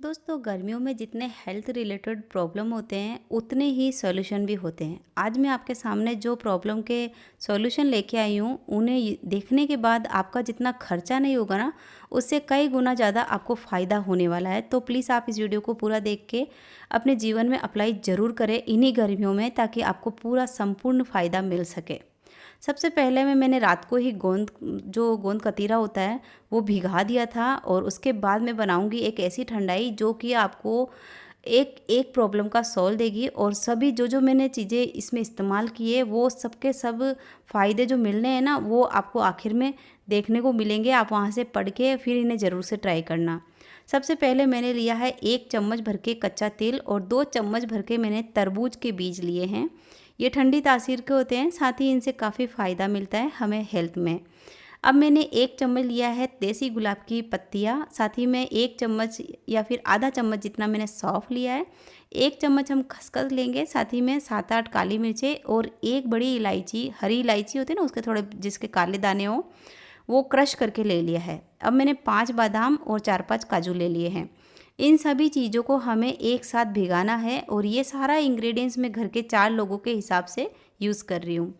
दोस्तों गर्मियों में जितने हेल्थ रिलेटेड प्रॉब्लम होते हैं उतने ही सॉल्यूशन भी होते हैं। आज मैं आपके सामने जो प्रॉब्लम के सॉल्यूशन लेके आई हूँ उन्हें देखने के बाद आपका जितना खर्चा नहीं होगा ना, उससे कई गुना ज़्यादा आपको फ़ायदा होने वाला है। तो प्लीज़ आप इस वीडियो को पूरा देख के अपने जीवन में अप्लाई ज़रूर करें इन्हीं गर्मियों में, ताकि आपको पूरा संपूर्ण फ़ायदा मिल सके। सबसे पहले मैंने रात को ही गोंद कतीरा होता है वो भिगा दिया था, और उसके बाद मैं बनाऊंगी एक ऐसी ठंडाई जो कि आपको एक एक प्रॉब्लम का सॉल्व देगी। और सभी जो जो मैंने चीज़ें इसमें इस्तेमाल किए वो सबके सब फ़ायदे जो मिलने हैं ना, वो आपको आखिर में देखने को मिलेंगे। आप वहाँ से पढ़ के फिर इन्हें ज़रूर से ट्राई करना। सबसे पहले मैंने लिया है 1 चम्मच भर के कच्चा तेल और 2 चम्मच भर के मैंने तरबूज के बीज लिए हैं। ये ठंडी तासीर के होते हैं, साथ ही इनसे काफ़ी फ़ायदा मिलता है हमें हेल्थ में। अब मैंने 1 चम्मच लिया है देसी गुलाब की पत्तियाँ, साथ ही में 1 चम्मच या फिर आधा चम्मच जितना मैंने सौंफ लिया है। 1 चम्मच हम खसखस लेंगे, साथ ही में 7-8 काली मिर्चें और 1 बड़ी इलायची, हरी इलायची होती है ना उसके थोड़े जिसके काले दाने हों, वो क्रश करके ले लिया है। अब मैंने 5 बादाम और 4-5 काजू ले लिए हैं। इन सभी चीज़ों को हमें एक साथ भिगाना है, और ये सारा इंग्रेडिएंट्स मैं घर के 4 लोगों के हिसाब से यूज़ कर रही हूँ।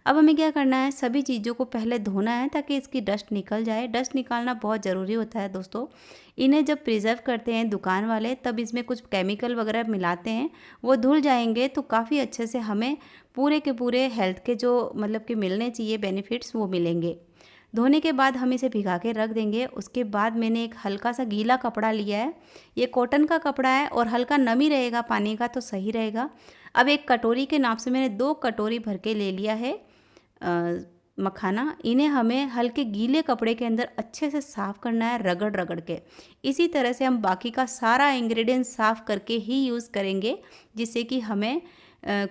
अब हमें क्या करना है, सभी चीज़ों को पहले धोना है ताकि इसकी डस्ट निकल जाए। डस्ट निकालना बहुत ज़रूरी होता है दोस्तों। इन्हें जब प्रिजर्व करते हैं दुकान वाले, तब इसमें कुछ केमिकल वगैरह मिलाते हैं, वो धुल जाएंगे तो काफ़ी अच्छे से हमें पूरे के पूरे हेल्थ के जो मतलब कि मिलने चाहिए बेनिफिट्स वो मिलेंगे। धोने के बाद हम इसे भिगा के रख देंगे। उसके बाद मैंने एक हल्का सा गीला कपड़ा लिया है, ये कॉटन का कपड़ा है और हल्का नमी रहेगा पानी का तो सही रहेगा। अब एक कटोरी के नाप से मैंने 2 कटोरी भर के ले लिया है मखाना। इन्हें हमें हल्के गीले कपड़े के अंदर अच्छे से साफ़ करना है, रगड़ रगड़ के। इसी तरह से हम बाकी का सारा इंग्रेडिएंट साफ़ करके ही यूज़ करेंगे, जिससे कि हमें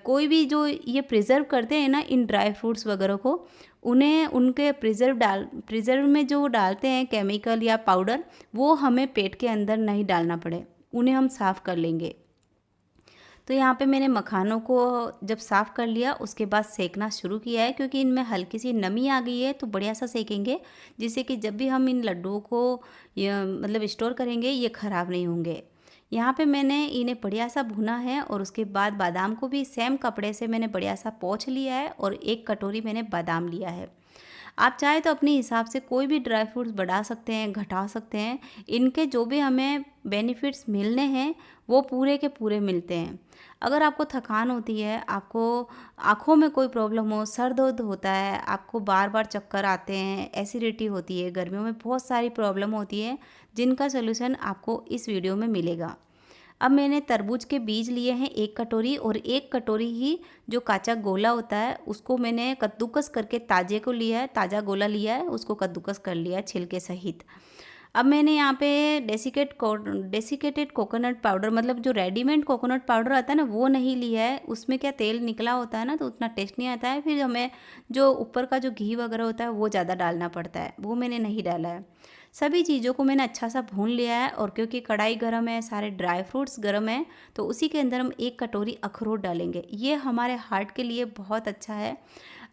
कोई भी जो ये प्रिजर्व करते हैं ना इन ड्राई फ्रूट्स वगैरह को, उन्हें उनके प्रिजर्व में जो डालते हैं केमिकल या पाउडर, वो हमें पेट के अंदर नहीं डालना पड़े, उन्हें हम साफ़ कर लेंगे। तो यहाँ पे मैंने मखानों को जब साफ़ कर लिया उसके बाद सेकना शुरू किया है, क्योंकि इनमें हल्की सी नमी आ गई है, तो बढ़िया सा सेकेंगे, जिससे कि जब भी हम इन लड्डुओं को मतलब स्टोर करेंगे ये ख़राब नहीं होंगे। यहाँ पे मैंने इन्हें बढ़िया सा भुना है, और उसके बाद बादाम को भी सेम कपड़े से मैंने बढ़िया सा पोंछ लिया है, और 1 कटोरी मैंने बादाम लिया है। आप चाहे तो अपने हिसाब से कोई भी ड्राई फ्रूट्स बढ़ा सकते हैं, घटा सकते हैं। इनके जो भी हमें बेनिफिट्स मिलने हैं वो पूरे के पूरे मिलते हैं। अगर आपको थकान होती है, आपको आँखों में कोई प्रॉब्लम हो, सर दर्द होता है, आपको बार बार चक्कर आते हैं, एसिडिटी होती है, गर्मियों में बहुत सारी प्रॉब्लम होती है, जिनका सलूशन आपको इस वीडियो में मिलेगा। अब मैंने तरबूज के बीज लिए हैं 1 कटोरी, और 1 कटोरी ही जो काचा गोला होता है उसको मैंने कद्दूकस करके ताज़े को लिया है, ताज़ा गोला लिया है, उसको कद्दूकस कर लिया है छिलके सहित। अब मैंने यहाँ पे डेसिकेटेड कोकोनट पाउडर, मतलब जो रेडीमेड कोकोनट पाउडर आता है ना, वो नहीं लिया है। उसमें क्या तेल निकला होता है ना, तो उतना टेस्ट नहीं आता है, फिर हमें जो ऊपर का जो घी वगैरह होता है वो ज़्यादा डालना पड़ता है, वो मैंने नहीं डाला है। सभी चीज़ों को मैंने अच्छा सा भून लिया है, और क्योंकि कढ़ाई गर्म है, सारे ड्राई फ्रूट्स गर्म है, तो उसी के अंदर हम 1 कटोरी अखरोट डालेंगे। ये हमारे हार्ट के लिए बहुत अच्छा है।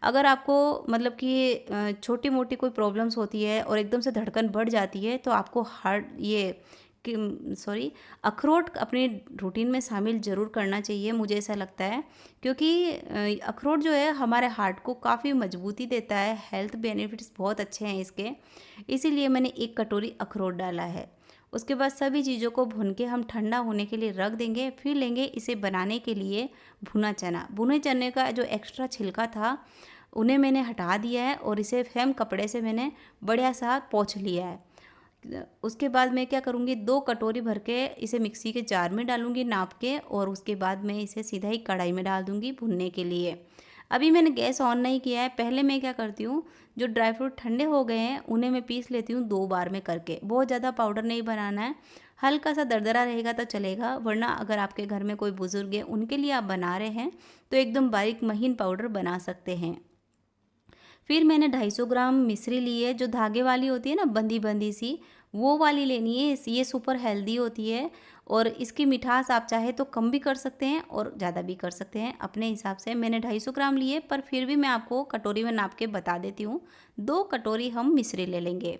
अगर आपको मतलब कि छोटी मोटी कोई प्रॉब्लम्स होती है और एकदम से धड़कन बढ़ जाती है, तो आपको अखरोट अपने रूटीन में शामिल ज़रूर करना चाहिए, मुझे ऐसा लगता है। क्योंकि अखरोट जो है हमारे हार्ट को काफ़ी मजबूती देता है, हेल्थ बेनिफिट्स बहुत अच्छे हैं इसके, इसीलिए मैंने 1 कटोरी अखरोट डाला है। उसके बाद सभी चीज़ों को भून के हम ठंडा होने के लिए रख देंगे। फिर लेंगे इसे बनाने के लिए भुना चना। भुने चने का जो एक्स्ट्रा छिलका था उन्हें मैंने हटा दिया है, और इसे सेम कपड़े से मैंने बढ़िया सा पोंछ लिया है। उसके बाद मैं क्या करूँगी, 2 कटोरी भर के इसे मिक्सी के जार में डालूँगी नाप के, और उसके बाद मैं इसे सीधा ही कढ़ाई में डाल दूँगी भुनने के लिए। अभी मैंने गैस ऑन नहीं किया है। पहले मैं क्या करती हूँ, जो ड्राई फ्रूट ठंडे हो गए हैं उन्हें मैं पीस लेती हूँ 2 बार में करके। बहुत ज़्यादा पाउडर नहीं बनाना है, हल्का सा दरदरा रहेगा तो चलेगा, वरना अगर आपके घर में कोई बुज़ुर्ग है उनके लिए आप बना रहे हैं तो एकदम बारीक महीन पाउडर बना सकते हैं। फिर मैंने 250 ग्राम मिश्री ली है, जो धागे वाली होती है ना, बंधी बंधी सी, वो वाली लेनी है। ये सुपर हेल्दी होती है, और इसकी मिठास आप चाहे तो कम भी कर सकते हैं और ज़्यादा भी कर सकते हैं अपने हिसाब से। मैंने 250 ग्राम लिए, पर फिर भी मैं आपको कटोरी में नाप के बता देती हूँ। 2 कटोरी हम मिश्री ले लेंगे।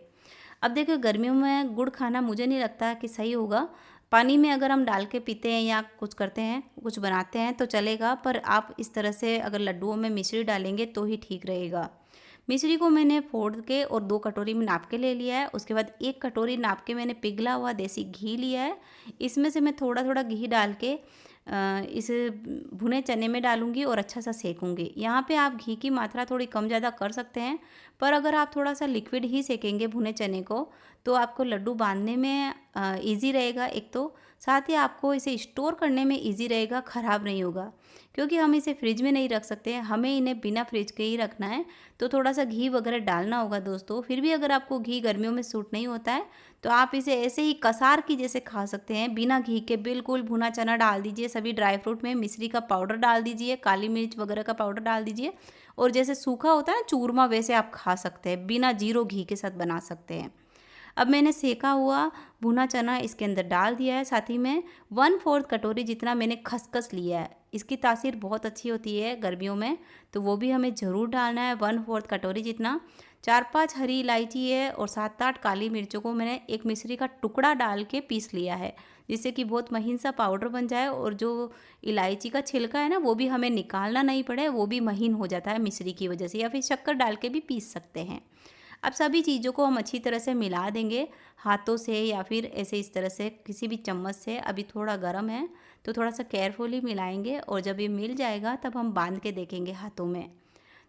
अब देखिए गर्मियों में गुड़ खाना मुझे नहीं लगता कि सही होगा, पानी में अगर हम डाल के पीते हैं या कुछ करते हैं, कुछ बनाते हैं तो चलेगा, पर आप इस तरह से अगर लड्डुओं में मिश्री डालेंगे तो ही ठीक रहेगा। मिश्री को मैंने फोड़ के और 2 कटोरी में नाप के ले लिया है। उसके बाद 1 कटोरी नाप के मैंने पिघला हुआ देसी घी लिया है। इसमें से मैं थोड़ा थोड़ा घी डाल के इस भुने चने में डालूंगी और अच्छा सा सेकूंगी। यहाँ पे आप घी की मात्रा थोड़ी कम ज़्यादा कर सकते हैं, पर अगर आप थोड़ा सा लिक्विड ही सेकेंगे भुने चने को तो आपको लड्डू बांधने में ईजी रहेगा एक तो, साथ ही आपको इसे स्टोर करने में ईजी रहेगा, ख़राब नहीं होगा। क्योंकि हम इसे फ्रिज में नहीं रख सकते हैं, हमें इन्हें बिना फ्रिज के ही रखना है, तो थोड़ा सा घी वगैरह डालना होगा दोस्तों। फिर भी अगर आपको घी गर्मियों में सूट नहीं होता है तो आप इसे ऐसे ही कसार की जैसे खा सकते हैं, बिना घी के। बिल्कुल भुना चना डाल दीजिए, सभी ड्राई फ्रूट में मिश्री का पाउडर डाल दीजिए, काली मिर्च वगैरह का पाउडर डाल दीजिए, और जैसे सूखा होता है ना चूरमा, वैसे आप खा सकते हैं, बिना जीरो घी के साथ बना सकते हैं। अब मैंने सेका हुआ भुना चना इसके अंदर डाल दिया है। साथ ही में 1/4 कटोरी जितना मैंने खसखस लिया है। इसकी तासीर बहुत अच्छी होती है गर्मियों में, तो वो भी हमें ज़रूर डालना है, 1/4 कटोरी जितना। 4-5 हरी इलायची है और 7-8 काली मिर्चों को मैंने एक मिश्री का टुकड़ा डाल के पीस लिया है, जिससे कि बहुत महीन सा पाउडर बन जाए और जो इलायची का छिलका है ना वो भी हमें निकालना नहीं पड़े, वो भी महीन हो जाता है मिश्री की वजह से, या फिर शक्कर डाल के भी पीस सकते हैं। अब सभी चीज़ों को हम अच्छी तरह से मिला देंगे हाथों से या फिर ऐसे इस तरह से किसी भी चम्मच से। अभी थोड़ा गर्म है तो थोड़ा सा केयरफुली मिलाएंगे, और जब ये मिल जाएगा तब हम बांध के देखेंगे हाथों में।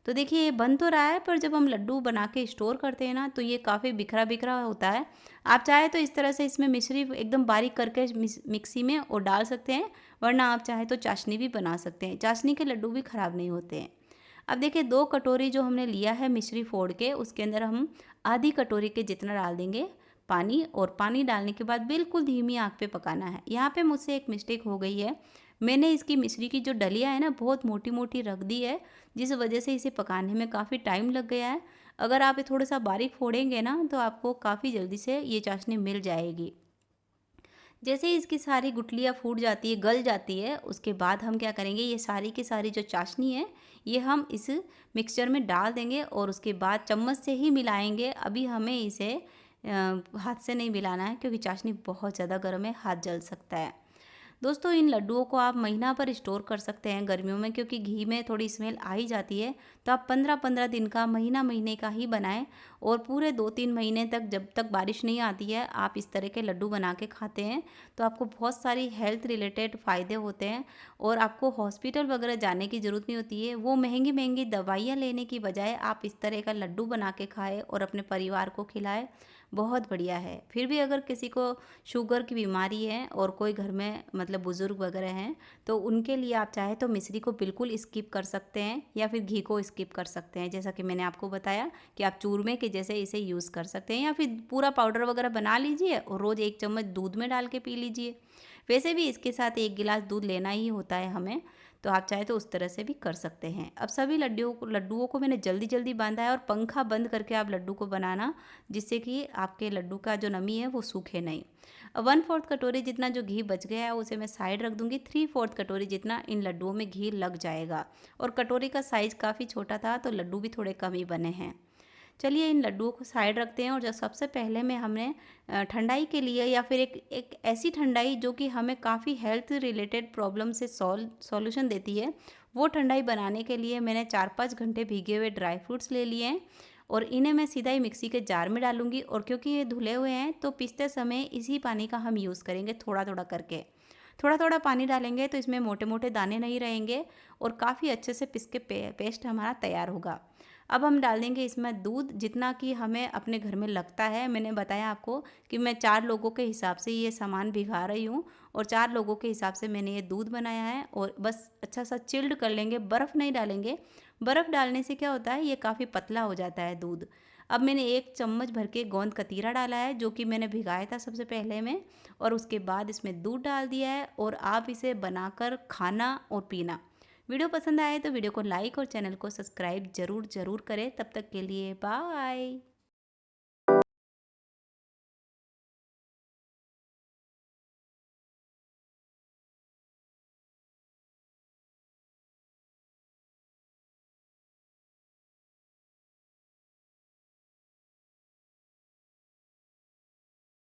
तो देखिए ये बन तो रहा है, पर जब हम लड्डू बना के स्टोर करते हैं ना तो ये काफ़ी बिखरा बिखरा होता है। आप चाहे तो इस तरह से इसमें मिश्री एकदम बारीक करके मिक्सी में और डाल सकते हैं, वरना आप चाहे तो चाशनी भी बना सकते हैं। चाशनी के लड्डू भी ख़राब नहीं होते हैं। अब देखिए 2 कटोरी जो हमने लिया है मिश्री फोड़ के, उसके अंदर हम आधी कटोरी के जितना डाल देंगे पानी, और पानी डालने के बाद बिल्कुल धीमी आंच पे पकाना है। यहाँ पे मुझसे एक मिस्टेक हो गई है, मैंने इसकी मिश्री की जो डलिया है ना बहुत मोटी मोटी रख दी है, जिस वजह से इसे पकाने में काफ़ी टाइम लग गया है। अगर आप ये थोड़ा सा बारीक फोड़ेंगे ना तो आपको काफ़ी जल्दी से ये चाशनी मिल जाएगी। जैसे ही इसकी सारी गुठलियाँ फूट जाती है, गल जाती है, उसके बाद हम क्या करेंगे, ये सारी की सारी जो चाशनी है ये हम इस मिक्सचर में डाल देंगे और उसके बाद चम्मच से ही मिलाएंगे। अभी हमें इसे हाथ से नहीं मिलाना है, क्योंकि चाशनी बहुत ज़्यादा गर्म है, हाथ जल सकता है। दोस्तों इन लड्डुओं को आप महीना पर स्टोर कर सकते हैं गर्मियों में, क्योंकि घी में थोड़ी स्मेल आ ही जाती है। तो आप 15-15 दिन का, महीना महीने का ही बनाएं, और पूरे 2-3 महीने तक, जब तक बारिश नहीं आती है, आप इस तरह के लड्डू बना के खाते हैं तो आपको बहुत सारी हेल्थ रिलेटेड फ़ायदे होते हैं, और आपको हॉस्पिटल वगैरह जाने की ज़रूरत नहीं होती है। वो महंगी महंगी दवाइयाँ लेने की बजाय आप इस तरह का लड्डू बना के खाएँ और अपने परिवार को खिलाएँ, बहुत बढ़िया है। फिर भी अगर किसी को शुगर की बीमारी है और कोई घर में मतलब बुज़ुर्ग वगैरह हैं, तो उनके लिए आप चाहे तो मिश्री को बिल्कुल स्किप कर सकते हैं, या फिर घी को स्किप कर सकते हैं। जैसा कि मैंने आपको बताया कि आप चूरमे के जैसे इसे यूज़ कर सकते हैं, या फिर पूरा पाउडर वगैरह बना लीजिए और रोज़ 1 चम्मच दूध में डाल के पी लीजिए। वैसे भी इसके साथ 1 गिलास दूध लेना ही होता है हमें, तो आप चाहे तो उस तरह से भी कर सकते हैं। अब सभी लड्डुओं को मैंने जल्दी जल्दी बांधा है, और पंखा बंद करके आप लड्डू को बनाना, जिससे कि आपके लड्डू का जो नमी है वो सूखे नहीं। अब 1/4 कटोरी जितना जो घी बच गया है उसे मैं साइड रख दूंगी। 3/4 कटोरी जितना इन लड्डुओं में घी लग जाएगा, और कटोरी का साइज़ काफ़ी छोटा था तो लड्डू भी थोड़े कम ही बने हैं। चलिए इन लड्डुओं को साइड रखते हैं, और जो सबसे पहले में हमने ठंडाई के लिए, या फिर एक ऐसी ठंडाई जो कि हमें काफ़ी हेल्थ रिलेटेड प्रॉब्लम से सॉल्यूशन देती है, वो ठंडाई बनाने के लिए मैंने 4-5 घंटे भीगे हुए ड्राई फ्रूट्स ले लिए हैं, और इन्हें मैं सीधा ही मिक्सी के जार में डालूंगी। और क्योंकि ये धुले हुए हैं तो पीसते समय इसी पानी का हम यूज़ करेंगे, थोड़ा थोड़ा करके। थोड़ा थोड़ा पानी डालेंगे तो इसमें मोटे मोटे दाने नहीं रहेंगे, और काफ़ी अच्छे से पिस के पेस्ट हमारा तैयार होगा। अब हम डाल देंगे इसमें दूध, जितना कि हमें अपने घर में लगता है। मैंने बताया आपको कि मैं 4 लोगों के हिसाब से ये सामान भिगा रही हूँ, और 4 लोगों के हिसाब से मैंने ये दूध बनाया है। और बस अच्छा सा चिल्ड कर लेंगे, बर्फ़ नहीं डालेंगे। बर्फ़ डालने से क्या होता है, ये काफ़ी पतला हो जाता है दूध। अब मैंने 1 चम्मच भर के गोंद कतीरा डाला है, जो कि मैंने भिगाया था सबसे पहले में, और उसके बाद इसमें दूध डाल दिया है। और आप इसे बनाकर खाना और पीना। वीडियो पसंद आए तो वीडियो को लाइक और चैनल को सब्सक्राइब ज़रूर करें। तब तक के लिए बाय।